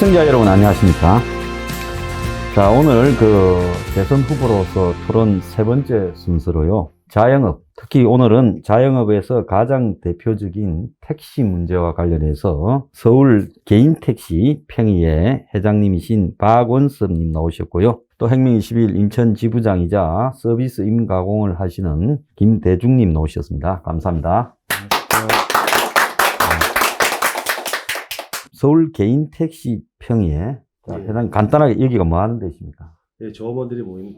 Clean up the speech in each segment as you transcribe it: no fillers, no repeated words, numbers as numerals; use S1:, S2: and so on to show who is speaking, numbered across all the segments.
S1: 시청자 여러분 안녕하십니까. 자, 오늘 대선 후보로서 토론 세 번째 순서로요. 자영업, 특히 오늘은 자영업에서 가장 대표적인 택시 문제와 관련해서 서울 개인택시 평의회 회장님이신 박원섭님 나오셨고요. 또 행명21 인천 지부장이자 서비스 임가공을 하시는 김대중님 나오셨습니다. 감사합니다. 서울 개인택시 평의회. 자, 회장님 간단하게 여기가 뭐 하는 데십니까?
S2: 예, 조합원들이 모인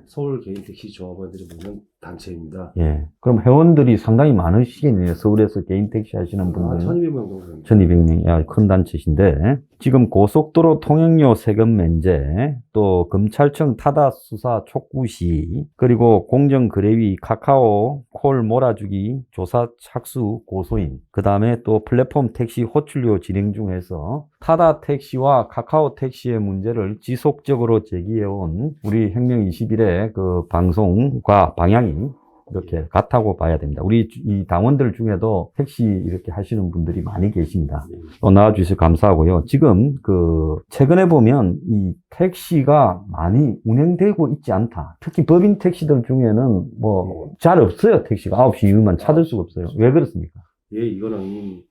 S2: 서울 개인택시 조합원들이 모이는 단체입니다.
S1: 예. 그럼 회원들이 상당히 많으시겠네요. 서울에서 개인택시 하시는 분들.
S2: 1200명 정도 됩니다.
S1: 1200명. 야, 큰 단체신데. 지금 고속도로 통행료 세금 면제, 또 검찰청 타다 수사 촉구시, 그리고 공정거래위 카카오 콜 몰아주기 조사 착수 고소인, 그 다음에 또 플랫폼 택시 호출료 진행 중에서 타다 택시와 카카오 택시의 문제를 지속적으로 제기해온 우리 행명21의 그 방송과 방향이 이렇게 같다고 봐야 됩니다. 우리 이 당원들 중에도 택시 이렇게 하시는 분들이 많이 계십니다. 또 나와주셔서 감사하고요. 지금 최근에 보면 이 택시가 많이 운행되고 있지 않다. 특히 법인 택시들 중에는 잘 없어요. 택시가 9시 이후만 찾을 수가 없어요. 왜 그렇습니까?
S2: 예, 이거는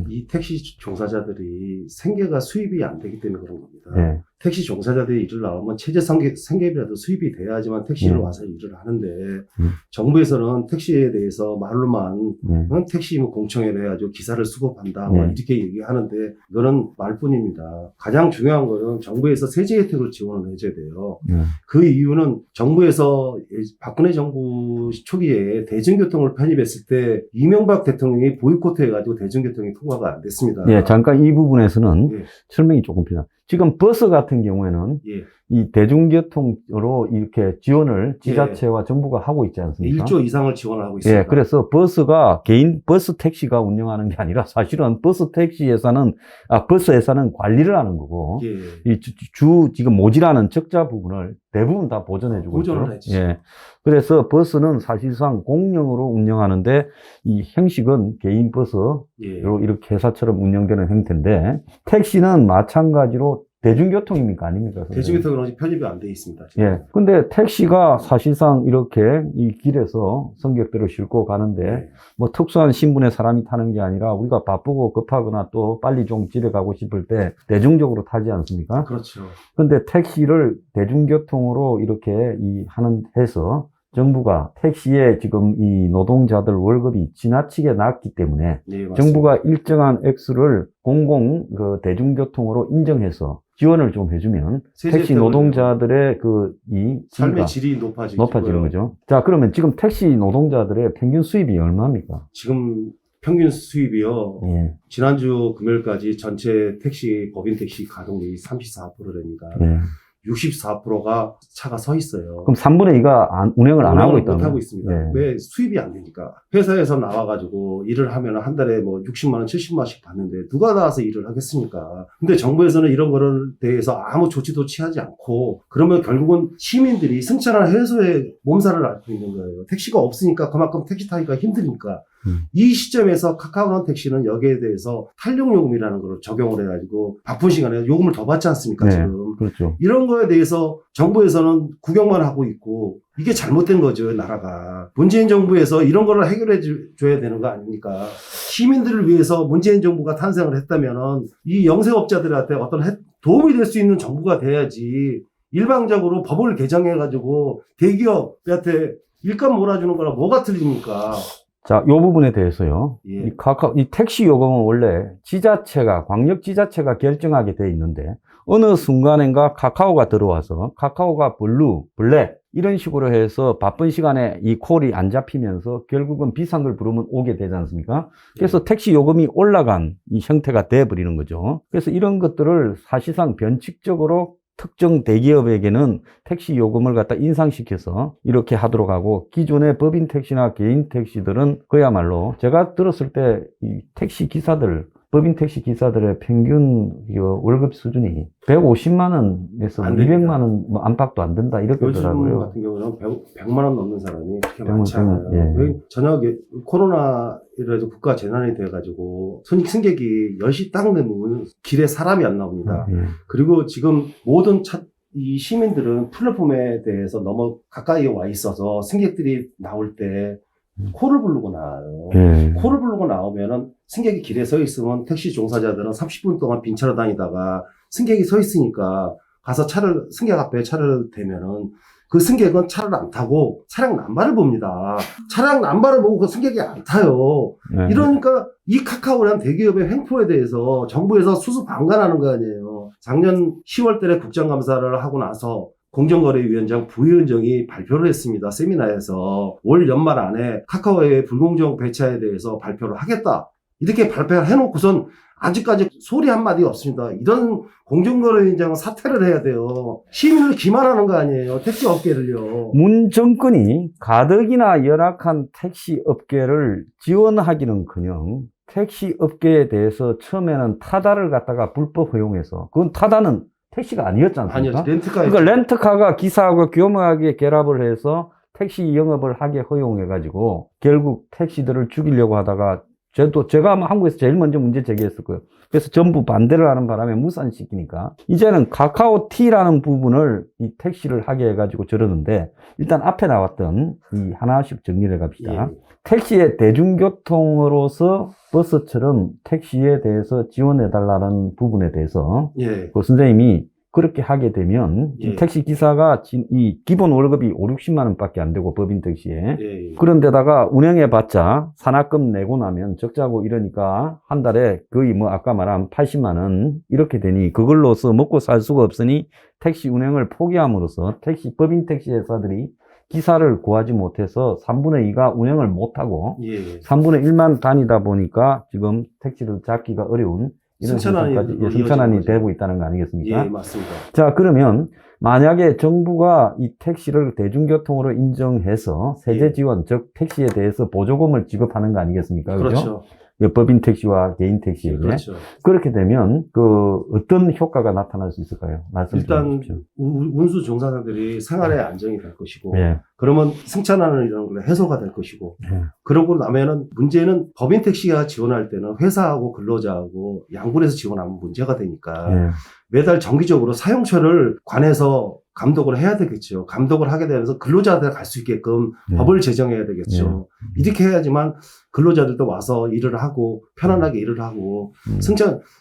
S2: 이 택시 종사자들이 생계가 수입이 안 되기 때문에 그런 겁니다.
S1: 네. 택시
S2: 종사자들이 일을 나오면 최저 생계비라도 수입이 돼야지만 택시를 와서 일을 하는데 정부에서는 택시에 대해서 말로만 택시 공청회를 해가지고 기사를 수급한다 이렇게 얘기하는데 이거는 말뿐입니다. 가장 중요한 거는 정부에서 세제 혜택을 지원을 해줘야 돼요. 그 이유는 정부에서 박근혜 정부 초기에 대중교통을 편입했을 때 이명박 대통령이 보이콧 해가지고 대중교통이 통과가 안 됐습니다.
S1: 예, 잠깐 이 부분에서는 설명이 조금 필요합니다. 지금 버스 같은 경우에는 이 대중교통으로 이렇게 지원을 지자체와 정부가 하고 있지 않습니까?
S2: 1조 이상을 지원을 하고 있습니다.
S1: 예, 그래서 버스가 개인 버스 택시가 운영하는 게 아니라 사실은 버스 택시 회사는 버스 회사는 관리를 하는 거고 이 지금 모자라는 적자 부분을 대부분 다 보전해주고
S2: 보전을
S1: 있죠. 예. 그래서 버스는 사실상 공영으로 운영하는데 이 형식은 개인 버스로 이렇게 회사처럼 운영되는 형태인데 택시는 마찬가지로 대중교통입니까? 아닙니까?
S2: 대중교통은 아직 편입이 안 돼 있습니다. 지금.
S1: 예. 근데 택시가 사실상 이렇게 이 길에서 승객들을 싣고 가는데 특수한 신분의 사람이 타는 게 아니라 우리가 바쁘고 급하거나 또 빨리 좀 집에 가고 싶을 때 대중적으로 타지 않습니까?
S2: 그렇죠.
S1: 근데 택시를 대중교통으로 이렇게 해서 정부가 택시에 지금 이 노동자들 월급이 지나치게 낮기 때문에 정부가 일정한 액수를 대중교통으로 인정해서 지원을 좀 해주면 택시 노동자들의
S2: 삶의 질이
S1: 높아지는 거죠. 자, 그러면 지금 택시 노동자들의 평균 수입이 얼마입니까?
S2: 지금 평균 수입이요. 지난주 금요일까지 전체 택시, 법인 택시 가동률이 34%됩니다. 64%가 차가 서 있어요.
S1: 그럼 3분의 2가 운행을 안 하고 있다는
S2: 못 하고 있습니다. 왜? 수입이 안 되니까. 회사에서 나와가지고 일을 하면 한 달에 60만 원, 70만 원씩 받는데 누가 나와서 일을 하겠습니까? 근데 정부에서는 이런 거를 대해서 아무 조치도 취하지 않고 그러면 결국은 시민들이 승천할 해소에 몸살을 앓고 있는 거예요. 택시가 없으니까 그만큼 택시 타기가 힘드니까. 이 시점에서 카카오는 택시는 여기에 대해서 탄력요금이라는 걸 적용을 해가지고 바쁜 시간에 요금을 더 받지 않습니까? 지금.
S1: 그렇죠.
S2: 이런 거에 대해서 정부에서는 구경만 하고 있고 이게 잘못된 거죠, 나라가. 문재인 정부에서 이런 거를 해결해 줘야 되는 거 아닙니까? 시민들을 위해서 문재인 정부가 탄생을 했다면은 이 영세업자들한테 어떤 도움이 될 수 있는 정부가 돼야지 일방적으로 법을 개정해가지고 대기업한테 일감 몰아주는 거랑 뭐가 틀립니까?
S1: 자, 요 부분에 대해서요. 이 택시 요금은 원래 광역 지자체가 결정하게 돼 있는데, 어느 순간인가 카카오가 들어와서, 카카오가 블랙, 이런 식으로 해서 바쁜 시간에 이 콜이 안 잡히면서 결국은 비싼 걸 부르면 오게 되지 않습니까? 그래서 택시 요금이 올라간 이 형태가 돼버리는 거죠. 그래서 이런 것들을 사실상 변칙적으로 특정 대기업에게는 택시 요금을 갖다 인상시켜서 이렇게 하도록 하고, 기존의 법인 택시나 개인 택시들은 그야말로 제가 들었을 때 이 택시 기사들 법인 택시 기사들의 평균 월급 수준이 150만 원에서
S2: 안 됩니다.
S1: 200만 원 뭐 안팎도 안 된다 이렇게
S2: 요즘
S1: 하더라고요.
S2: 같은 경우는 100만 원 넘는 사람이 그렇게
S1: 100만
S2: 많지 않아요.
S1: 예.
S2: 왜 저녁에 코로나 이래서 국가 재난이 돼가지고 승객이 10시 딱 되면 길에 사람이 안 나옵니다.
S1: 예.
S2: 그리고 지금 모든 이 시민들은 플랫폼에 대해서 너무 가까이 와 있어서 승객들이 나올 때 코를 부르고 나와요.
S1: 예.
S2: 코를 부르고 나오면은 승객이 길에 서 있으면 택시 종사자들은 30분 동안 빈 차로 다니다가 승객이 서 있으니까 가서 승객 앞에 차를 대면은 그 승객은 차를 안 타고 차량 남바를 봅니다. 차량 남바를 보고 그 승객이 안 타요.
S1: 예.
S2: 이러니까 이 카카오라는 대기업의 횡포에 대해서 정부에서 수수방관하는 거 아니에요. 작년 10월 달에 국정감사를 하고 나서 공정거래위원장 부위원장이 발표를 했습니다. 세미나에서 올 연말 안에 카카오의 불공정 배차에 대해서 발표를 하겠다. 이렇게 발표를 해놓고선 아직까지 소리 한마디 없습니다. 이런 공정거래위원장은 사퇴를 해야 돼요. 시민을 기만하는 거 아니에요. 택시 업계를요.
S1: 문 정권이 가덕이나 열악한 택시 업계를 지원하기는커녕 택시 업계에 대해서 처음에는 타다를 갖다가 불법 허용해서 그건 타다는 택시가 아니었지 않습니까?
S2: 아니요, 렌트카.
S1: 그러니까 렌트카가 기사하고 교묘하게 결합을 해서 택시 영업을 하게 허용해가지고 결국 택시들을 죽이려고 하다가 제가 아마 한국에서 제일 먼저 문제 제기했을 거예요. 그래서 전부 반대를 하는 바람에 무산시키니까 이제는 카카오티라는 부분을 이 택시를 하게 해가지고 저러는데 일단 앞에 나왔던 이 하나씩 정리를 해갑시다.
S2: 예.
S1: 택시의 대중교통으로서 버스처럼 택시에 대해서 지원해달라는 부분에 대해서
S2: 예.
S1: 그 선생님이 그렇게 하게 되면
S2: 예.
S1: 택시 기사가 이 기본 월급이 50-60만 원밖에 안 되고 법인 택시에
S2: 예.
S1: 그런데다가 운행해봤자 산학금 내고 나면 적자고 이러니까 한 달에 거의 뭐 아까 말한 80만 원 이렇게 되니 그걸로서 먹고 살 수가 없으니 택시 운행을 포기함으로써 법인 택시 회사들이 기사를 구하지 못해서 3분의 2가 운행을 못하고
S2: 예.
S1: 3분의 1만 다니다 보니까 지금 택시를 잡기가 어려운 이런 승천안이 되고 있다는 거 아니겠습니까?
S2: 예, 맞습니다.
S1: 자, 그러면 만약에 정부가 이 택시를 대중교통으로 인정해서 세제 지원, 즉 택시에 대해서 보조금을 지급하는 거 아니겠습니까?
S2: 그렇죠.
S1: 법인 택시와 개인 택시에게.
S2: 그렇죠.
S1: 그렇게 되면 어떤 효과가 나타날 수 있을까요? 말씀 좀
S2: 일단
S1: 해주십시오.
S2: 운수 종사자들이 생활의 안정이 될 것이고
S1: 예.
S2: 그러면 승차나는 이런 거 해소가 될 것이고
S1: 예.
S2: 그러고 나면은 문제는 법인 택시가 지원할 때는 회사하고 근로자하고 양분해서 지원하면 문제가 되니까
S1: 예.
S2: 매달 정기적으로 사용처를 관해서 감독을 해야 되겠죠. 감독을 하게 되면서 근로자들 갈 수 있게끔
S1: 예.
S2: 법을 제정해야 되겠죠. 이렇게 해야지만 근로자들도 와서 일을 하고 편안하게 일을 하고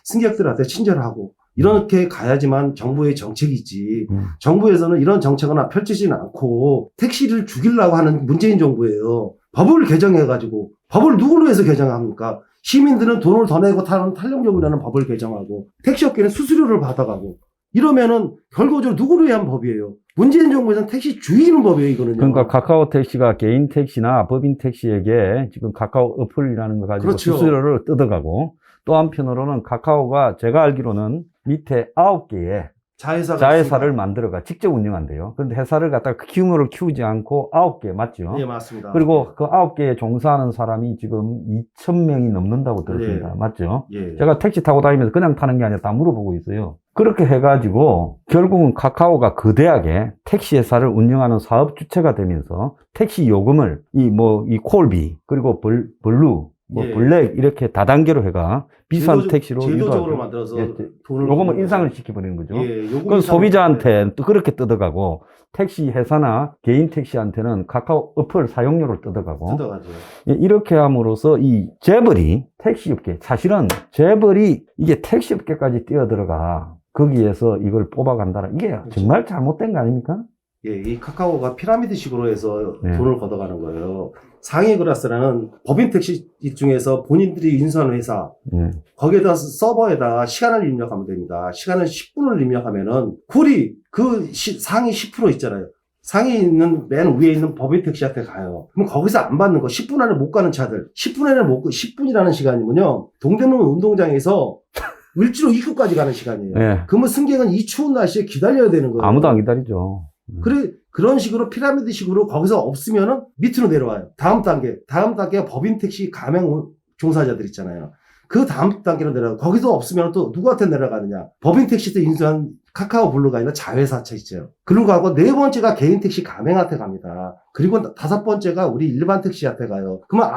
S2: 승객들한테 친절하고 이렇게 가야지만 정부의 정책이지. 정부에서는 이런 정책은 펼치지는 않고 택시를 죽이려고 하는 문재인 정부예요. 법을 개정해가지고 법을 누구를 위해서 개정합니까? 시민들은 돈을 더 내고 타는 탄력적이라는 법을 개정하고 택시업계는 수수료를 받아가고 이러면은 결과적으로 누구를 위한 법이에요? 문재인 정부에서는 택시 죽이는 법이에요, 이거는요.
S1: 그러니까 카카오 택시가 개인 택시나 법인 택시에게 지금 카카오 어플이라는 거 가지고
S2: 그렇죠.
S1: 수수료를 뜯어가고 또 한편으로는 카카오가 제가 알기로는 밑에 9개의 자회사를 만들어가 직접 운영한대요. 그런데 회사를 갖다가 그 규모를 키우지 않고 9개 맞죠?
S2: 네, 맞습니다.
S1: 그리고 그 9개에 종사하는 사람이 지금 2,000명이 넘는다고 들었습니다.
S2: 네.
S1: 맞죠?
S2: 예.
S1: 제가 택시 타고 다니면서 그냥 타는 게 아니라 다 물어보고 있어요. 그렇게 해가지고 결국은 카카오가 거대하게 택시 회사를 운영하는 사업 주체가 되면서 택시 요금을 이 콜비 그리고 블루
S2: 예.
S1: 블랙 이렇게 다단계로 해가 비싼 택시로
S2: 제도적으로 만들어서 돈을
S1: 요금을 인상을 시켜버리는 거죠.
S2: 예,
S1: 그건 소비자한테 또 그렇게 뜯어가고 택시 회사나 개인 택시한테는 카카오 어플 사용료를 뜯어가고 예, 이렇게 함으로써 이 재벌이 택시업계 사실은 재벌이 이게 택시업계까지 뛰어들어가 거기에서 이걸 뽑아간다라 이게
S2: 그렇죠.
S1: 정말 잘못된 거 아닙니까?
S2: 예, 이 카카오가 피라미드식으로 해서
S1: 네.
S2: 돈을 걷어가는 거예요. 상위 클래스라는 법인 택시 중에서 본인들이 인수하는 회사, 거기에다 서버에다 시간을 입력하면 됩니다. 시간을 10분을 입력하면은 콜이 상위 10% 있잖아요. 상위 있는 맨 위에 있는 법인 택시한테 가요. 그럼 거기서 안 받는 거 10분 안에 못 가는 차들 10분 안에 못 10분이라는 시간이면요. 동대문 운동장에서 을지로 입구까지 가는 시간이에요.
S1: 네.
S2: 그러면 승객은 이 추운 날씨에 기다려야 되는 거예요.
S1: 아무도 안 기다리죠.
S2: 그런 식으로 피라미드식으로 거기서 없으면은 밑으로 내려와요. 다음 단계가 법인 택시 가맹 종사자들 있잖아요. 그 다음 단계로 내려가. 거기도 없으면 또 누구한테 내려가느냐. 법인 택시도 인수한 카카오 블루가 아니라 자회사채 있죠. 그런 거하고 네 번째가 개인 택시 가맹한테 갑니다. 그리고 다섯 번째가 우리 일반 택시한테 가요. 그러면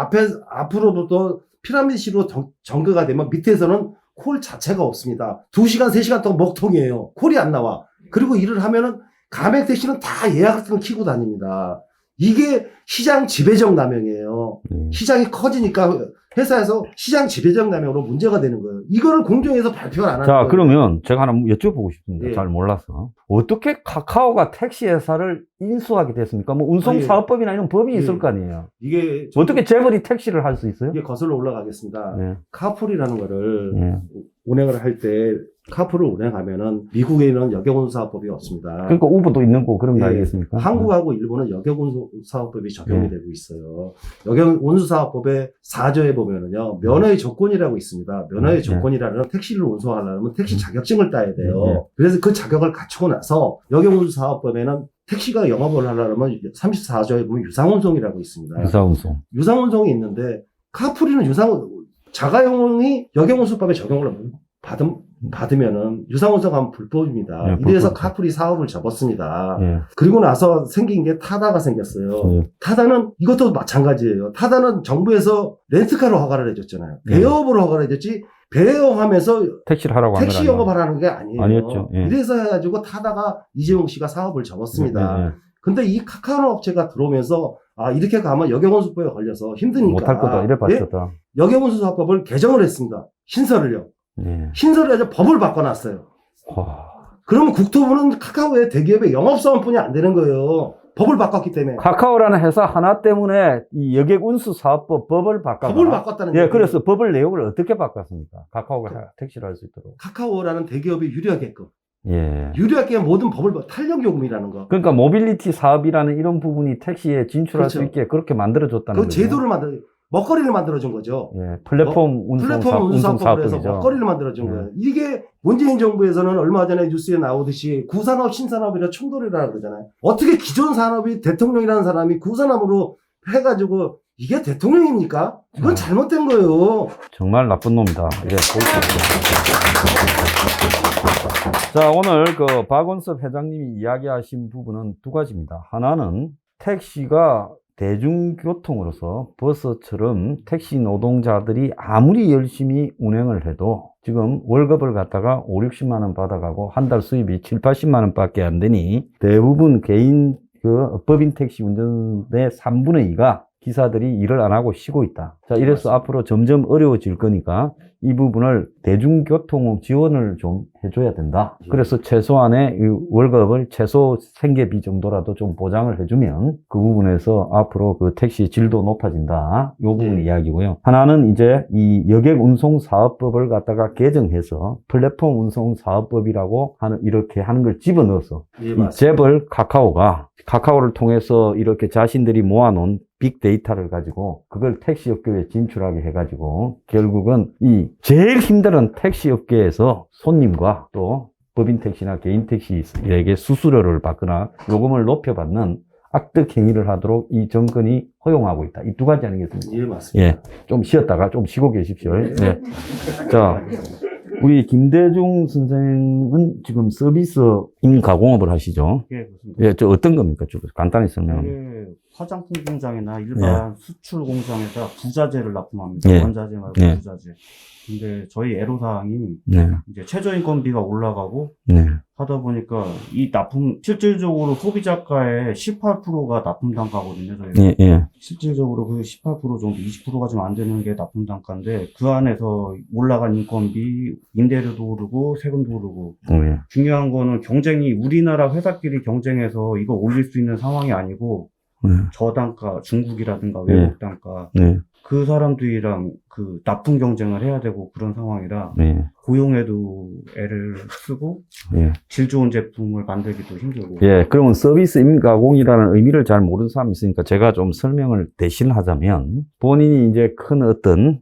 S2: 앞으로부터 피라미드식으로 전개가 되면 밑에서는 콜 자체가 없습니다. 2시간, 3시간 동안 먹통이에요. 콜이 안 나와. 그리고 일을 하면은 가맹 택시는 다 예약 같은 거 키고 다닙니다. 이게 시장 지배적 남용이에요. 시장이 커지니까 회사에서 시장 지배적 남용으로 문제가 되는 거예요. 이거를 공정에서 발표를 안 하는 거예요.
S1: 자, 그러면 제가 하나 여쭤보고 싶습니다.
S2: 예.
S1: 잘 몰라서. 어떻게 카카오가 택시 회사를 인수하게 됐습니까? 뭐 운송사업법이나 이런 법이
S2: 예.
S1: 있을 거 아니에요.
S2: 이게
S1: 어떻게 재벌이 택시를 할 수 있어요?
S2: 이게 거슬러 올라가겠습니다.
S1: 예.
S2: 카풀이라는 거를
S1: 예.
S2: 운행을 할 때 카풀을 운행하면은 미국에는 여객운수사업법이 없습니다.
S1: 그러니까 우버도 있는 거 그런 거
S2: 예.
S1: 아니겠습니까?
S2: 한국하고 일본은 여객운수사업법이 적용이
S1: 예.
S2: 되고 있어요. 여객운수사업법의 4조에 보면은요, 면허의 조건이라고 있습니다. 면허의
S1: 예.
S2: 조건이라는 택시를 운송하려면 택시 자격증을 따야 돼요.
S1: 예.
S2: 그래서 그 자격을 갖추고 나서 여객운수사업법에는 택시가 영업을 하려면 34조에 보면 유상운송이라고 있습니다.
S1: 유사운송.
S2: 유상운송이 있는데 카풀이는 자가용이 여객운수법에 적용을 받으면은 유상운송하면 불법입니다.
S1: 예,
S2: 이래서
S1: 불법이죠.
S2: 카풀이 사업을 접었습니다.
S1: 예.
S2: 그리고 나서 생긴 게 타다가 생겼어요.
S1: 예.
S2: 타다는 이것도 마찬가지예요. 타다는 정부에서 렌트카로 허가를 해줬잖아요. 배업으로 허가를 해줬지 배영하면서
S1: 택시를 하라고 한 건
S2: 택시
S1: 아니에요.
S2: 영업하라는 게 아니에요.
S1: 아니었죠. 예.
S2: 이래서 해가지고 타다가 이재용 씨가 사업을 접었습니다.
S1: 예, 예.
S2: 근데 이 카카오 업체가 들어오면서 이렇게 가면 여객운수법에 걸려서 힘드니까
S1: 못할 거다. 이래
S2: 예?
S1: 봤었다.
S2: 여객운수사업법을 개정을 했습니다. 신설을요.
S1: 예.
S2: 신설을 해서 법을 바꿔놨어요.
S1: 와.
S2: 그러면 국토부는 카카오의 대기업의 영업사원뿐이 안 되는 거예요. 법을 바꿨기 때문에.
S1: 카카오라는 회사 하나 때문에 이 여객운수사업법 법을 바꿔.
S2: 법을 바꿨다는
S1: 예,
S2: 얘기예요.
S1: 그래서 법을 내용을 어떻게 바꿨습니까? 카카오가 택시를 할 수 있도록.
S2: 카카오라는 대기업이 유리하게끔.
S1: 예.
S2: 유리하게 모든 법을 탄력요금이라는 거.
S1: 그러니까 모빌리티 사업이라는 이런 부분이 택시에 진출할 수
S2: 그렇죠.
S1: 있게 그렇게 만들어줬다는
S2: 그
S1: 거죠.
S2: 제도를 먹거리를 만들어준 거죠.
S1: 예, 플랫폼
S2: 플랫폼 운송사업법을 해서
S1: 운송사업이죠.
S2: 먹거리를 만들어준
S1: 예.
S2: 거예요. 이게 문재인 정부에서는 얼마 전에 뉴스에 나오듯이 구산업, 신산업이라 충돌이라고 그러잖아요. 어떻게 기존 산업이 대통령이라는 사람이 구산업으로 해가지고 이게 대통령입니까? 이건 잘못된 거예요.
S1: 정말 나쁜 놈이다. 이래 볼 수 있습니다. 자, 오늘 그 박원섭 회장님이 이야기하신 부분은 두 가지입니다. 하나는 택시가 대중교통으로서 버스처럼 택시 노동자들이 아무리 열심히 운행을 해도 지금 월급을 갖다가 5, 60만 원 받아가고 한 달 수입이 7, 80만 원 밖에 안 되니 대부분 개인 법인 택시 운전의 3분의 2가 기사들이 일을 안 하고 쉬고 있다. 자, 이래서 앞으로 점점 어려워질 거니까 이 부분을 대중교통 지원을 좀 해줘야 된다. 그래서 최소한의 이 월급을 최소 생계비 정도라도 좀 보장을 해주면 그 부분에서 앞으로 그 택시 질도 높아진다. 이 부분 이야기고요. 하나는 이제 이 여객운송사업법을 갖다가 개정해서 플랫폼 운송사업법이라고 하는 이렇게 하는 걸 집어넣어서
S2: 예,
S1: 이 재벌 카카오를 통해서 이렇게 자신들이 모아놓은 빅데이터를 가지고 그걸 택시업계에 진출하게 해가지고 결국은 이 제일 힘든 택시업계에서 손님과 또 법인 택시나 개인 택시에게 수수료를 받거나 요금을 높여받는 악덕 행위를 하도록 이 정권이 허용하고 있다. 이 두 가지 아니겠습니까?
S2: 예, 맞습니다.
S1: 예, 좀 쉬었다가 좀 쉬고 계십시오. 네. 자, 우리 김대중 선생은 지금 서비스인 가공업을 하시죠?
S3: 예, 그렇습니다.
S1: 예, 저 어떤 겁니까? 좀 간단히 설명.
S3: 이게 화장품 공장이나 일반 수출 공장에다 부자재를 납품합니다.
S1: 예.
S3: 원자재 말고
S1: 예.
S3: 부자재. 근데 저희 애로사항이
S1: 네,
S3: 이제 최저인건비가 올라가고
S1: 네,
S3: 하다 보니까 이 납품 실질적으로 소비자가의 18%가 납품 단가거든요. 저희가
S1: 예, 예,
S3: 실질적으로 그 18% 정도, 20%가 좀 안 되는 게 납품 단가인데 그 안에서 올라간 인건비, 임대료도 오르고 세금도 오르고
S1: 예,
S3: 중요한 거는 경쟁이 우리나라 회사끼리 경쟁해서 이거 올릴 수 있는 상황이 아니고 저단가, 중국이라든가 외국 단가,
S1: 네,
S3: 그 사람들이랑 그 납품 경쟁을 해야 되고 그런 상황이라
S1: 네,
S3: 고용에도 애를 쓰고
S1: 예.
S3: 질 좋은 제품을 만들기도 힘들고.
S1: 예, 그러면 서비스 임가공이라는 의미를 잘 모르는 사람이 있으니까 제가 좀 설명을 대신 하자면 본인이 이제 큰 어떤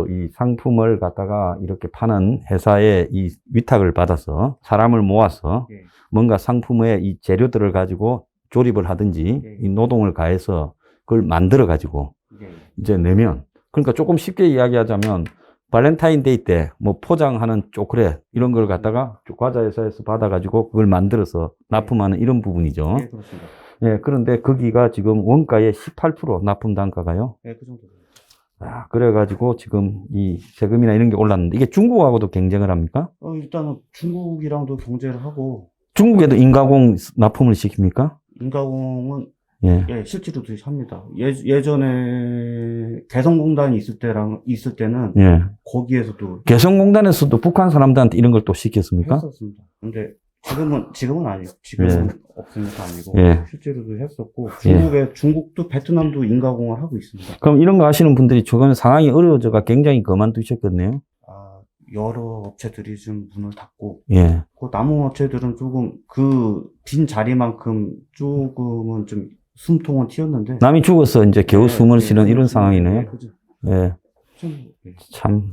S1: 이 상품을 갖다가 이렇게 파는 회사에 이 위탁을 받아서 사람을 모아서
S3: 예.
S1: 뭔가 상품의 이 재료들을 가지고 조립을 하든지 이 노동을 가해서 그걸 만들어 가지고
S3: 예.
S1: 이제 내면, 그러니까 조금 쉽게 이야기하자면 발렌타인데이 때 뭐 포장하는 초콜릿 이런 걸 갖다가 과자 회사에서 받아가지고 그걸 만들어서 납품하는 이런 부분이죠.
S3: 예, 그렇습니다.
S1: 예, 그런데 거기가 지금 원가의 18% 납품 단가가요.
S3: 예, 그 정도.
S1: 아, 그래가지고 지금 이 세금이나 이런 게 올랐는데 이게 중국하고도 경쟁을 합니까?
S3: 일단은 중국이랑도 경제를 하고,
S1: 중국에도 인가공 납품을 시킵니까?
S3: 인가공은
S1: 예.
S3: 예, 실제로도 합니다. 예전에 개성공단이 있을 때는
S1: 예.
S3: 거기에서도
S1: 개성공단에서도 북한 사람들한테 이런 걸 또 시켰습니까?
S3: 했었습니다. 근데 지금은 아니고, 지금은
S1: 예.
S3: 없으니까 아니고,
S1: 예.
S3: 실제로도 했었고,
S1: 예.
S3: 중국도 베트남도 인가공을 하고 있습니다.
S1: 그럼 이런 거 하시는 분들이 조금 상황이 어려워져가 굉장히 그만두셨겠네요.
S3: 여러 업체들이 좀 문을 닫고,
S1: 예.
S3: 그 남은 업체들은 조금 그 빈 자리만큼 조금은 좀 숨통은 튀었는데.
S1: 남이 죽어서 이제 겨우 숨을
S3: 예,
S1: 쉬는 이런
S3: 예,
S1: 상황이네요.
S3: 그죠.
S1: 예.
S3: 좀, 예.
S1: 참,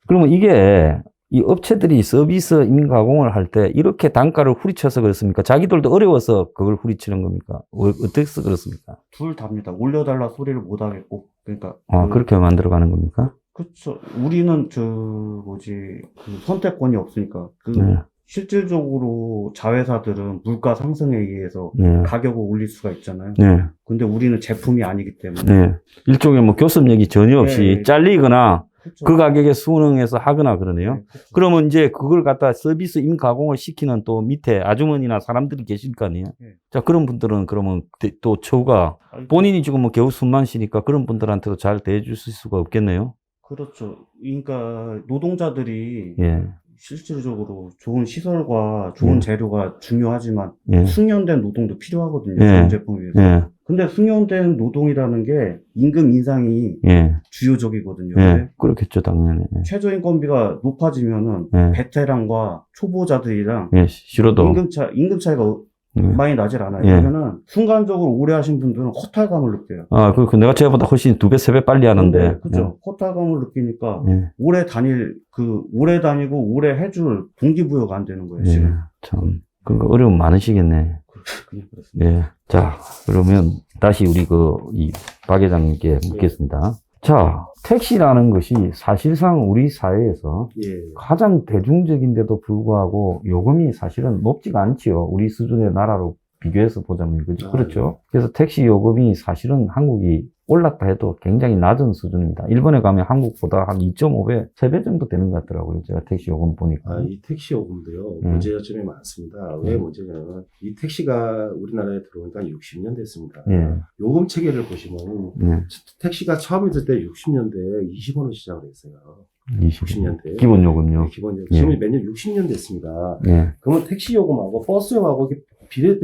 S1: 그러면 이게 이 업체들이 서비스 인가공을 할 때 이렇게 단가를 후리쳐서 그렇습니까? 자기들도 어려워서 그걸 후리치는 겁니까? 어떻게 그렇습니까?
S3: 둘 다입니다. 올려달라 소리를 못 하겠고, 그러니까.
S1: 그렇게 만들어가는 겁니까?
S3: 그쵸. 우리는 그 선택권이 없으니까.
S1: 네.
S3: 실질적으로 자회사들은 물가 상승에 의해서
S1: 네.
S3: 가격을 올릴 수가 있잖아요.
S1: 네.
S3: 근데 우리는 제품이 아니기 때문에.
S1: 네. 일종의 뭐 교섭력이 전혀 없이
S3: 네.
S1: 잘리거나
S3: 그쵸.
S1: 그 가격에 순응해서 하거나 그러네요.
S3: 네, 그쵸.
S1: 그러면 이제 그걸 갖다 서비스 인가공을 시키는 또 밑에 아주머니나 사람들이 계실 거 아니에요?
S3: 네.
S1: 자, 그런 분들은 그러면 또 처우가 본인이 지금 뭐 겨우 숨만 쉬니까 그런 분들한테도 잘 대해주실 수가 없겠네요.
S3: 그렇죠. 그러니까 노동자들이
S1: 예.
S3: 실질적으로 좋은 시설과 좋은 재료가 중요하지만
S1: 예.
S3: 숙련된 노동도 필요하거든요.
S1: 예.
S3: 좋은 제품을 위해서.
S1: 예.
S3: 근데 숙련된 노동이라는 게 임금 인상이
S1: 예.
S3: 주요적이거든요.
S1: 예.
S3: 근데
S1: 그렇겠죠, 당연히.
S3: 최저임금비가 높아지면은
S1: 예.
S3: 베테랑과 초보자들이랑
S1: 예. 싫어도.
S3: 임금 차이가
S1: 예.
S3: 많이 나질 않아요.
S1: 예.
S3: 그러면은 순간적으로 오래 하신 분들은 허탈감을 느껴요.
S1: 그 내가 쟤보다 훨씬 2배, 3배 빨리 하는데.
S3: 그죠. 허탈감을 느끼니까
S1: 예.
S3: 오래 다니고 오래 해줄 동기부여가 안 되는 거예요,
S1: 예.
S3: 지금.
S1: 참. 그러니까 어려움 많으시겠네.
S3: 그냥 그렇습니다.
S1: 예. 자, 그러면 다시 우리 박 회장님께 묻겠습니다. 자, 택시라는 것이 사실상 우리 사회에서
S2: 예.
S1: 가장 대중적인데도 불구하고 요금이 사실은 높지가 않지요. 우리 수준의 나라로 비교해서 보자면, 그죠? 그렇죠. 그래서 택시 요금이 사실은 한국이 올랐다 해도 굉장히 낮은 수준입니다. 일본에 가면 한국보다 한 2.5배, 3배 정도 되는 것 같더라고요. 제가 택시 요금 보니까.
S2: 이 택시 요금도요, 문제점이 많습니다. 왜 문제냐면, 이 택시가 우리나라에 들어오니까 60년 됐습니다.
S1: 예.
S2: 요금 체계를 보시면,
S1: 예.
S2: 택시가 처음 있을 때 60년대에 20원을 시작을 했어요. 60년대.
S1: 기본 요금요.
S2: 기본 요금.
S1: 예.
S2: 지금 몇 년 60년 됐습니다.
S1: 예.
S2: 그러면 택시 요금하고 버스 요금하고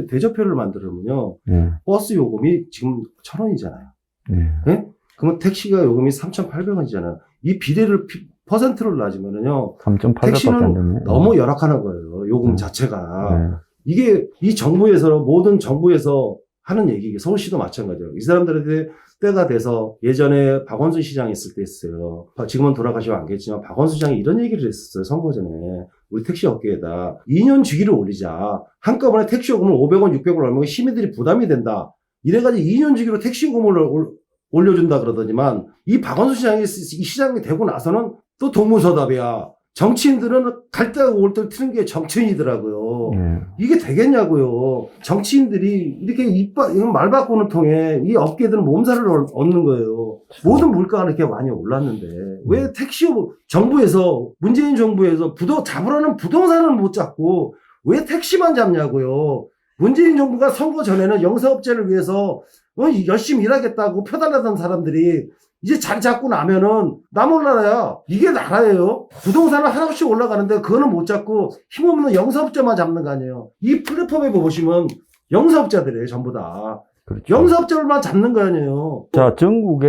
S2: 대조표를 만들면요,
S1: 예.
S2: 버스 요금이 지금 1,000원이잖아요.
S1: 예.
S2: 네? 그러면 택시가 요금이 3,800원이잖아요. 이 비례를 퍼센트를 놔주면은요,
S1: 3.8배밖에 안
S2: 택시는
S1: 되네.
S2: 너무 열악하는 거예요. 요금 자체가.
S1: 예.
S2: 이게 이 정부에서 모든 정부에서 하는 얘기, 서울시도 마찬가지예요. 이 사람들한테 때가 돼서 예전에 박원순 시장이 있을 때 했어요. 지금은 돌아가시면 안 계시지만 박원순 시장이 이런 얘기를 했었어요. 선거 전에. 우리 택시 업계에다 2년 주기를 올리자. 한꺼번에 택시 요금을 500원, 600원 올리면 시민들이 부담이 된다. 이래가지고 2년 주기로 택시 요금을 올려준다 그러더니만 이 박원순 시장이 이 시장이 되고 나서는 또 동문서답이야. 정치인들은 갈 때 올 때 트는 게 정치인이더라고요.
S1: 예.
S2: 이게 되겠냐고요. 정치인들이 이렇게 이건 말 바꾸는 통에 이 업계들은 몸살을 얻는 거예요. 모든 물가가 이렇게 많이 올랐는데 왜 택시 정부에서 문재인 정부에서 잡으라는 부동산을 못 잡고 왜 택시만 잡냐고요. 문재인 정부가 선거 전에는 영세업체를 위해서 열심히 일하겠다고 펴달라던 사람들이 이제 자리 잡고 나면은 나 몰라야 이게 나라예요. 부동산은 하나씩 올라가는데 그거는 못 잡고 힘없는 영세업자만 잡는 거 아니에요. 이 플랫폼에 보시면 영세업자들이에요, 전부 다.
S1: 그렇죠.
S2: 영세업자들만 잡는 거 아니에요.
S1: 자, 전국에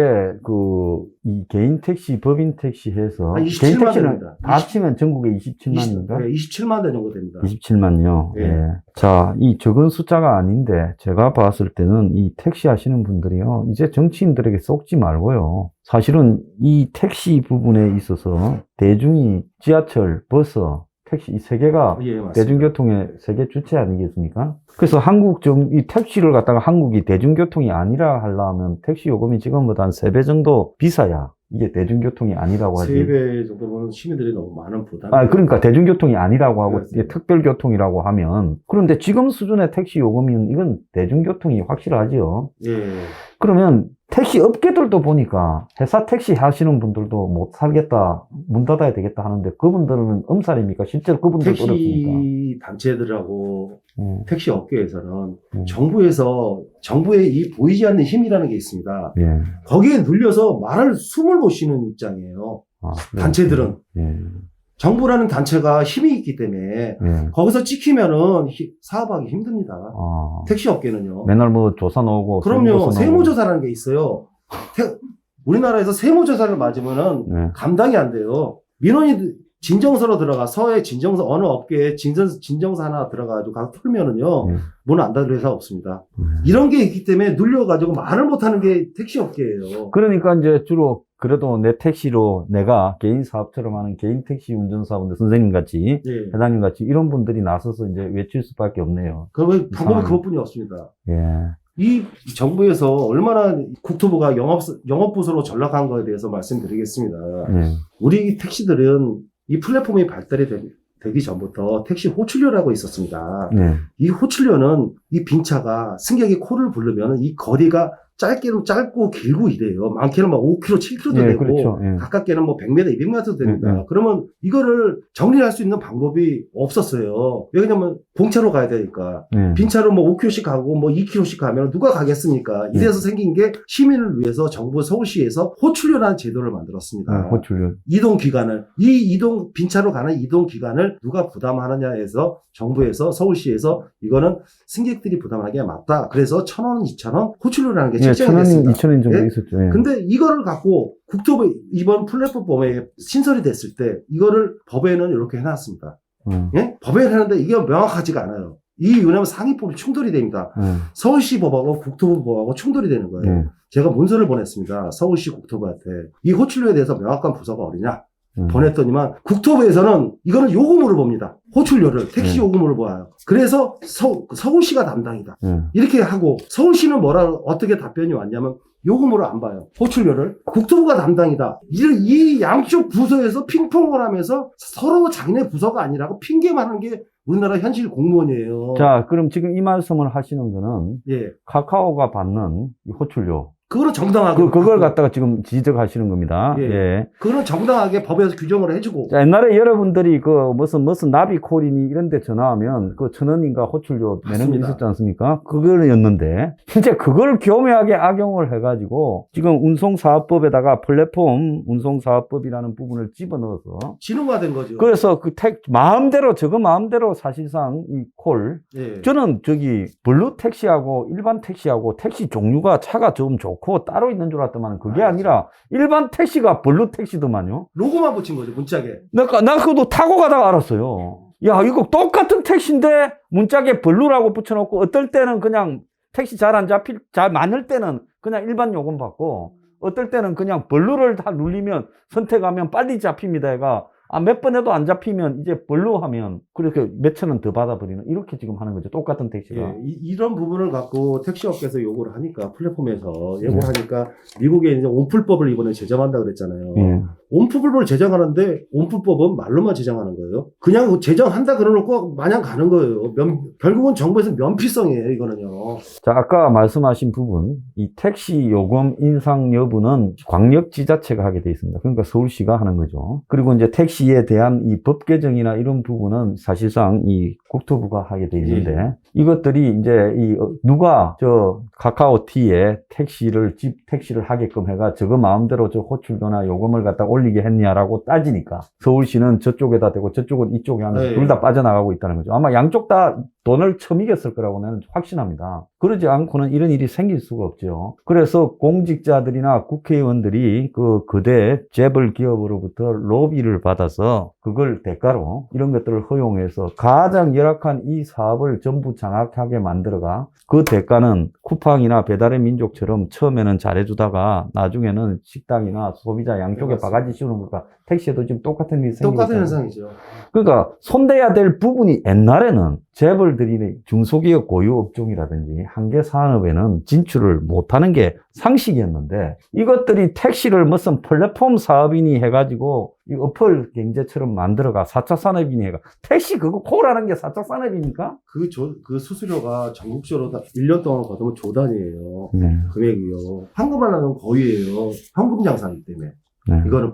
S1: 이 개인 택시, 법인 택시 해서 개인
S2: 27만
S1: 택시는
S2: 대입니다.
S1: 다 합치면 전국에 27만인가?
S2: 네, 27만 대 정도 됩니다.
S1: 27만요.
S2: 예.
S1: 예. 자, 이 적은 숫자가 아닌데 제가 봤을 때는 이 택시 하시는 분들이요. 이제 정치인들에게 속지 말고요. 사실은 이 택시 부분에 있어서 대중이 지하철, 버스, 택시 이 세 개가
S2: 예, 맞습니다.
S1: 대중교통의 세계 주체 아니겠습니까? 그래서 이 택시를 갖다가 한국이 대중교통이 아니라 하려면 택시 요금이 지금보다 한 3배 정도 비싸야 이게 대중교통이 아니라고 하지.
S2: 3배 정도면 시민들이 너무 많은 부담.
S1: 그러니까 대중교통이 아니라고 하고
S2: 그렇습니다.
S1: 이게 특별교통이라고 하면 그런데 지금 수준의 택시 요금은 이건 대중교통이 확실하지요.
S2: 예.
S1: 그러면 택시 업계들도 보니까 회사 택시 하시는 분들도 못 살겠다, 문 닫아야 되겠다 하는데 그분들은 엄살입니까? 실제로 그분들 어렵습니까?
S2: 택시 단체들하고 택시 업계에서는
S1: 음.
S2: 정부의 이 보이지 않는 힘이라는 게 있습니다.
S1: 예.
S2: 거기에 눌려서 말할 숨을 못 쉬는 입장이에요.
S1: 그래요.
S2: 단체들은.
S1: 예.
S2: 정부라는 단체가 힘이 있기 때문에
S1: 예.
S2: 거기서 찍히면은 사업하기 힘듭니다. 택시 업계는요.
S1: 맨날 뭐 조사 나오고
S2: 그럼요.
S1: 세무조사 나오고.
S2: 세무조사라는 게 있어요. 우리나라에서 세무조사를 맞으면은
S1: 네.
S2: 감당이 안 돼요. 민원이 진정서로 들어가 서해 진정서 어느 업계에 진정서 하나 들어가지고 가서 풀면은요 문 안 닫을 회사 없습니다. 이런 게 있기 때문에 눌려가지고 말을 못하는 게 택시 업계예요.
S1: 그러니까 이제 주로 그래도 내 택시로 내가 개인 사업처럼 하는 개인 택시 운전사분들 선생님 같이
S2: 예.
S1: 회장님 같이 이런 분들이 나서서 이제 외칠 수밖에 없네요.
S2: 그러면 방법이
S1: 상황이.
S2: 그것뿐이 없습니다.
S1: 예.
S2: 이 정부에서 얼마나 국토부가 영업부서로 전락한 거에 대해서 말씀드리겠습니다.
S1: 예.
S2: 우리 택시들은 이 플랫폼이 발달이 되기 전부터 택시 호출료라고 있었습니다.
S1: 예.
S2: 이 호출료는 이 빈차가 승객이 코를 부르면 이 거리가 짧게는 짧고 길고 이래요. 많게는 막 5km, 7km도
S1: 예,
S2: 되고
S1: 그렇죠. 예.
S2: 가깝게는 뭐 100m, 200m도 됩니다.
S1: 예.
S2: 그러면 이거를 정리할 수 있는 방법이 없었어요. 왜냐면 공차로 가야 되니까.
S1: 예.
S2: 빈차로 뭐 5km씩 가고 뭐 2km씩 가면 누가 가겠습니까? 이래서 생긴 게 시민을 위해서 정부 서울시에서 호출료라는 제도를 만들었습니다.
S1: 호출료.
S2: 이동 기간을 빈차로 가는 이동 기간을 누가 부담하느냐 해서 정부에서 서울시에서 이거는 승객들이 부담하는 게 맞다. 그래서 1,000원, 2,000원 호출료라는 게
S1: 예,
S2: 책정이
S1: 1,000원,
S2: 됐습니다.
S1: 2,000원 정도
S2: 예?
S1: 있었죠. 예.
S2: 근데 이거를 갖고 국토부 이번 플랫폼에 신설이 됐을 때 이거를 법에는 이렇게 해놨습니다. 예? 법에 해놨는데 이게 명확하지가 않아요. 왜냐면 상위법이 충돌이 됩니다. 서울시 법하고 국토부 법하고 충돌이 되는 거예요. 제가 문서를 보냈습니다. 서울시 국토부한테 이 호출료에 대해서 명확한 부서가 어디냐 보냈더니만 국토부에서는 이거는 요금으로 봅니다. 호출료를 택시 요금으로 봐요. 그래서 서울시가 담당이다. 이렇게 하고 서울시는 어떻게 답변이 왔냐면 요금으로 안 봐요. 호출료를 국토부가 담당이다. 이 양쪽 부서에서 핑퐁을 하면서 서로 자기네 부서가 아니라고 핑계만 하는 게 우리나라 현실 공무원이에요.
S1: 자, 그럼 지금 이 말씀을 하시는 거는
S2: 예,
S1: 카카오가 받는 이 호출료.
S2: 그거는 정당하게
S1: 그걸 갖다가 지금 지적하시는 겁니다.
S2: 예.
S1: 예.
S2: 그거는 정당하게 법에서 규정을 해주고.
S1: 자, 옛날에 여러분들이 무슨 나비콜이니 이런 데 전화하면 1,000원인가 호출료 내는 게
S2: 맞습니다.
S1: 있었지 않습니까? 그거였는데, 이제 그걸 교묘하게 악용을 해가지고, 지금 운송사업법에다가 플랫폼 운송사업법이라는 부분을 집어넣어서,
S2: 진흥화된 거죠.
S1: 그래서 저거 마음대로 사실상 이 콜,
S2: 예.
S1: 저는 블루 택시하고 일반 택시하고 택시 종류가 차가 좀 좋고 따로 있는 줄 알았더만 그게 아니라 일반 택시가 블루 택시더만요.
S2: 로고만 붙인 거죠, 문짝에.
S1: 나 그것도 타고 가다가 알았어요. 야, 이거 똑같은 택시인데 문짝에 블루라고 붙여놓고 어떨 때는 그냥 택시 잘 많을 때는 그냥 일반 요금 받고 어떨 때는 그냥 블루를 다 눌리면 선택하면 빨리 잡힙니다. 얘가 몇 번 해도 안 잡히면 이제 블루 하면 그렇게 몇천 원 더 받아버리는 이렇게 지금 하는 거죠. 똑같은 택시가.
S2: 예, 이런 부분을 갖고 택시업계에서 요구를 하니까 플랫폼에서 요구를 하니까 미국에 이제 온풀법을 이번에 제정한다 그랬잖아요.
S1: 예.
S2: 온풀법을 제정하는데 온풀법은 말로만 제정하는 거예요. 그냥 제정한다 그러놓고 마냥 가는 거예요. 결국은 정부에서 면피성이에요, 이거는요.
S1: 자, 아까 말씀하신 부분, 이 택시 요금 인상 여부는 광역지자체가 하게 돼 있습니다. 그러니까 서울시가 하는 거죠. 그리고 이제 택시에 대한 이 법 개정이나 이런 부분은 사실상 이 국토부가 하게 돼 있는데, 이것들이 이제 누가 카카오티에 택시를 하게끔 해가 저거 마음대로 호출료나 요금을 갖다 올리게 했냐라고 따지니까 서울시는 저쪽에다 대고 저쪽은 이쪽에 하면서 둘 다 빠져나가고 있다는 거죠. 아마 양쪽 다 돈을 처미겼을 거라고 나는 확신합니다. 그러지 않고는 이런 일이 생길 수가 없죠. 그래서 공직자들이나 국회의원들이 그대 재벌 기업으로부터 로비를 받아서 그걸 대가로 이런 것들을 허용해서 가장 열악한 이 사업을 전부 장악하게 만들어가 그 대가는 쿠팡이나 배달의 민족처럼 처음에는 잘해주다가 나중에는 식당이나 소비자 양쪽에
S2: 맞습니다.
S1: 바가지 씌우는 것과 택시에도 지금 똑같은 일이 생기고
S2: 똑같은
S1: 있잖아요.
S2: 현상이죠.
S1: 그러니까 손대야 될 부분이 옛날에는 재벌 들이는 중소기업 고유 업종이라든지 한계 산업에는 진출을 못하는 게 상식이었는데 이것들이 택시를 무슨 플랫폼 사업이니 해가지고 이 어플 경제처럼 만들어가 4차 산업이니 해가 택시 그거 콜하는 게 4차 산업입니까?
S2: 그 수수료가 전국적으로 다 1년 동안 거두면 조 단위예요.
S1: 네.
S2: 금액이요. 현금화는 거의예요. 현금 장사이기 때문에.
S1: 네.
S2: 이거는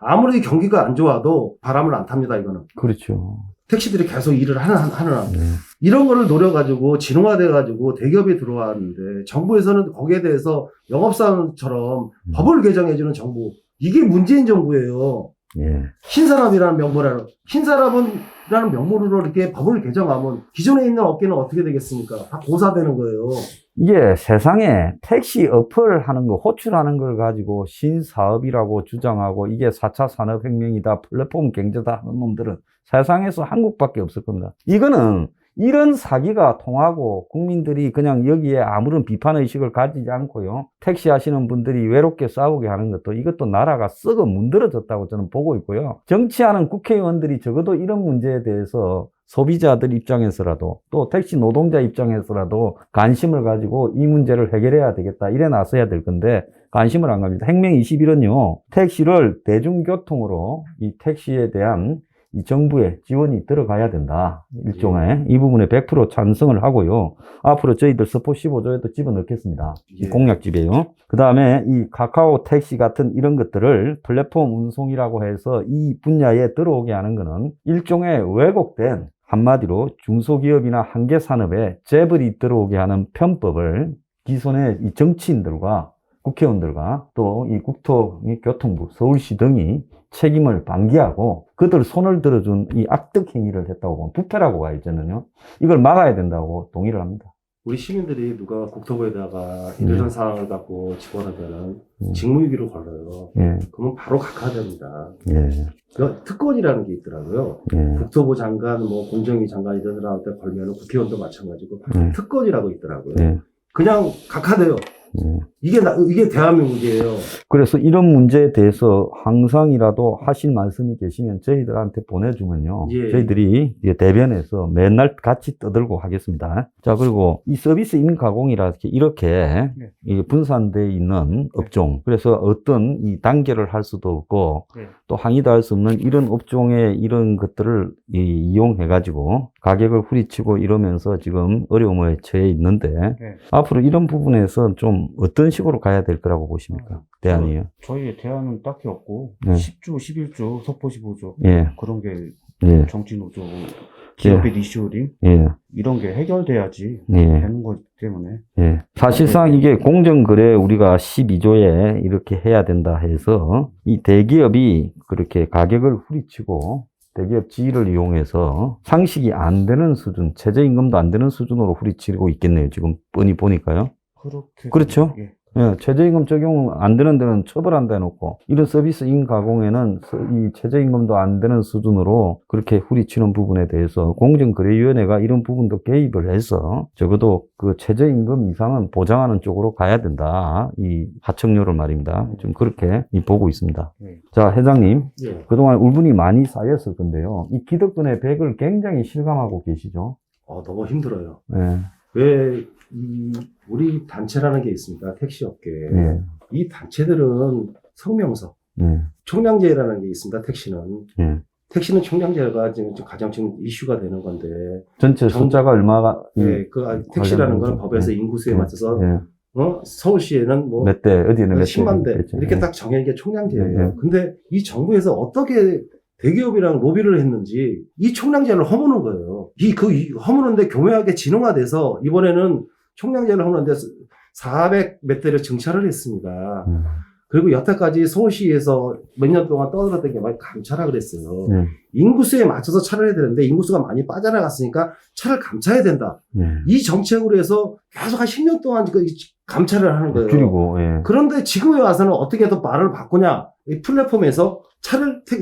S2: 아무리 경기가 안 좋아도 바람을 안 탑니다, 이거는.
S1: 그렇죠.
S2: 택시들이 계속 일을 하는 한.
S1: 네.
S2: 이런 거를 노려가지고 진흥화돼가지고 대기업이 들어왔는데 정부에서는 거기에 대해서 영업사원처럼 법을 개정해주는 정부. 이게 문재인 정부예요.
S1: 예.
S2: 신산업이라는 명목으로. 신산업이라는 명목으로 이렇게 법을 개정하면 기존에 있는 업계는 어떻게 되겠습니까? 다 고사되는 거예요.
S1: 이게 세상에 택시 어플 하는 거, 호출하는 걸 가지고 신사업이라고 주장하고 이게 4차 산업혁명이다, 플랫폼 경제다 하는 놈들은 세상에서 한국밖에 없을 겁니다. 이거는 이런 사기가 통하고 국민들이 그냥 여기에 아무런 비판의식을 가지지 않고요. 택시 하시는 분들이 외롭게 싸우게 하는 것도 이것도 나라가 썩어 문드러졌다고 저는 보고 있고요. 정치하는 국회의원들이 적어도 이런 문제에 대해서 소비자들 입장에서라도 또 택시 노동자 입장에서라도 관심을 가지고 이 문제를 해결해야 되겠다 이래 나서야 될 건데 관심을 안 갑니다. 행명 21은요. 택시를 대중교통으로 이 택시에 대한 이 정부의 지원이 들어가야 된다. 일종의 이 부분에 100% 찬성을 하고요. 앞으로 저희들 스포 15조에도 집어넣겠습니다.
S2: 예.
S1: 공약집에요. 그 다음에 이 카카오 택시 같은 이런 것들을 플랫폼 운송이라고 해서 이 분야에 들어오게 하는 것은 일종의 왜곡된 한마디로 중소기업이나 한계산업에 재벌이 들어오게 하는 편법을 기존의 이 정치인들과 국회의원들과 또 이 국토교통부, 서울시 등이 책임을 방기하고 그들 손을 들어준 이 악덕 행위를 했다고 보면 부패라고 봐요, 저는요. 이걸 막아야 된다고 동의를 합니다.
S2: 우리 시민들이 누가 국토부에다가 이런 사항을 갖고 집어넣으면 직무유기를 걸어요.
S1: 예.
S2: 그러면 바로 각하됩니다.
S1: 예.
S2: 그 특권이라는 게 있더라고요.
S1: 예.
S2: 국토부 장관, 뭐 공정위 장관 이런 사람한테 걸면은 국회의원도 마찬가지고 특권이라고 있더라고요.
S1: 예.
S2: 그냥 각하돼요. 이게 대한민국이에요.
S1: 그래서 이런 문제에 대해서 항상이라도 하실 말씀이 계시면 저희들한테 보내주면요.
S2: 예.
S1: 저희들이 대변에서 맨날 같이 떠들고 하겠습니다. 자, 그리고 이 서비스 인가공이라 이렇게 이 분산되어 있는 업종. 그래서 어떤 이 단계를 할 수도 없고 또 항의도 할 수 없는 이런 업종의 이런 것들을 이용해가지고 가격을 후리치고 이러면서 지금 어려움에 처해 있는데 앞으로 이런 부분에서 좀 어떤 식으로 가야 될 거라고 보십니까? 대안이요.
S3: 저희의 대안은 딱히 없고 10조, 11조, 석포 15조 그런 게 정치노조, 기업의 리쇼링 이런 게 해결돼야지 되는 거기 때문에
S1: 사실상 이게 공정거래 우리가 12조에 이렇게 해야 된다 해서 이 대기업이 그렇게 가격을 후리치고 대기업 지위를 이용해서 상식이 안 되는 수준, 최저임금도 안 되는 수준으로 후리치고 있겠네요. 지금 뻔히 보니까요. 그렇죠. 예, 최저임금 적용 안 되는 데는 처벌한다 해놓고 이런 서비스 인가공에는 이 최저임금도 안 되는 수준으로 그렇게 후리치는 부분에 대해서 공정거래위원회가 이런 부분도 개입을 해서 적어도 그 최저임금 이상은 보장하는 쪽으로 가야 된다. 이 하청료를 말입니다. 좀 그렇게 보고 있습니다. 자, 회장님. 그동안 울분이 많이 쌓였을 건데요. 이 기득권의 백을 굉장히 실감하고 계시죠?
S2: 너무 힘들어요.
S1: 네.
S2: 왜 우리 단체라는 게 있습니다. 택시업계에. 이 단체들은 성명서, 총량제라는 게 있습니다. 택시는. 택시는 총량제가 지금 가장 지금 이슈가 되는 건데.
S1: 전체 숫자가 얼마가?
S2: 택시라는 건 법에서 인구수에 맞춰서 서울시에는 뭐
S1: 몇 대, 어디는 몇 대,
S2: 10만 대 이렇게 딱 정해진 게 총량제예요. 근데 이 정부에서 어떻게 대기업이랑 로비를 했는지 이 총량제를 허무는 거예요. 허무는데 교묘하게 진흥화돼서 이번에는 총량제를 허무는데 400 몇 대를 증차를 했습니다. 그리고 여태까지 서울시에서 몇 년 동안 떠들었던 게 많이 감차라 그랬어요. 인구수에 맞춰서 차를 해야 되는데 인구수가 많이 빠져나갔으니까 차를 감차해야 된다. 이 정책으로 해서 계속 한 10년 동안 감차를 하는 거예요.
S1: 줄이고,
S2: 그런데 지금에 와서는 어떻게 더 말을 바꾸냐. 이 플랫폼에서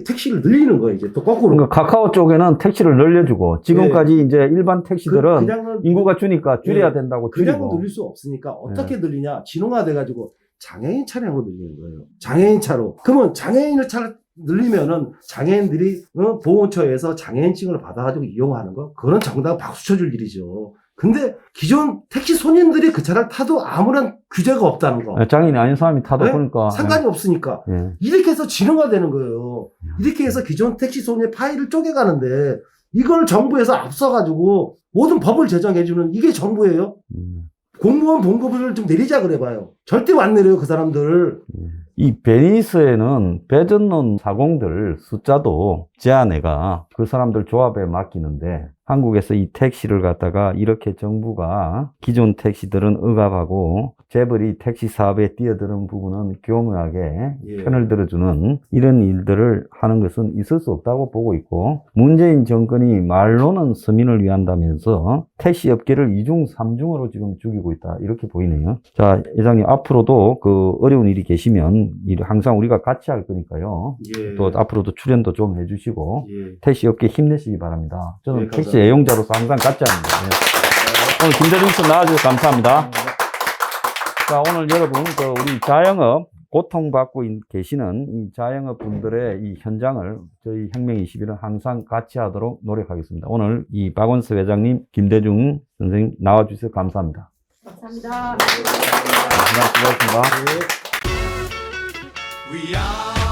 S2: 택시를 늘리는 거예요, 이제 또 거꾸로.
S1: 그러니까 카카오 쪽에는 택시를 늘려주고, 지금까지 이제 일반 택시들은 인구가 주니까 줄여야 된다고 줄이고.
S2: 그냥 늘릴 수 없으니까 어떻게 늘리냐. 진흥화돼가지고 장애인 차량으로 늘리는 거예요. 장애인 차로. 그러면 장애인을 차를 늘리면은 장애인들이 보훈처에서 장애인증을 받아가지고 이용하는 거, 그거는 정당 박수 쳐줄 일이죠. 근데 기존 택시 손님들이 그 차를 타도 아무런 규제가 없다는 거.
S1: 장애인이 아닌 사람이 타도
S2: 네?
S1: 그러니까.
S2: 상관이 없으니까.
S1: 예.
S2: 이렇게 해서 진흥화되는 거예요. 이렇게 해서 기존 택시 손님 파일을 쪼개가는데 이걸 정부에서 앞서가지고 모든 법을 제정해주는 이게 정부예요. 공무원 봉급을 좀 내리자 그래봐요. 절대 안 내려요, 그 사람들.
S1: 이 베니스에는 배전론 사공들 숫자도 제한해가 그 사람들 조합에 맡기는데 한국에서 이 택시를 갖다가 이렇게 정부가 기존 택시들은 억압하고 재벌이 택시 사업에 뛰어드는 부분은 교묘하게 편을 들어주는 이런 일들을 하는 것은 있을 수 없다고 보고 있고, 문재인 정권이 말로는 서민을 위한다면서 택시 업계를 이중 삼중으로 지금 죽이고 있다, 이렇게 보이네요. 자, 회장님, 앞으로도 그 어려운 일이 계시면 항상 우리가 같이 할 거니까요. 또 앞으로도 출연도 좀 해주시고 택시 업계 힘내시기 바랍니다. 저는 택시 애용자로서 항상 같이 합니다. 오늘 김대중 씨 나와주셔서 감사합니다. 자, 오늘 여러분, 우리 자영업, 고통받고 계시는 이 자영업 분들의 이 현장을 저희 혁명21은 항상 같이 하도록 노력하겠습니다. 오늘 이 박원석 회장님, 김대중 선생님 나와주셔서 감사합니다.
S4: 감사합니다.
S1: 수고하셨습니다.
S5: We are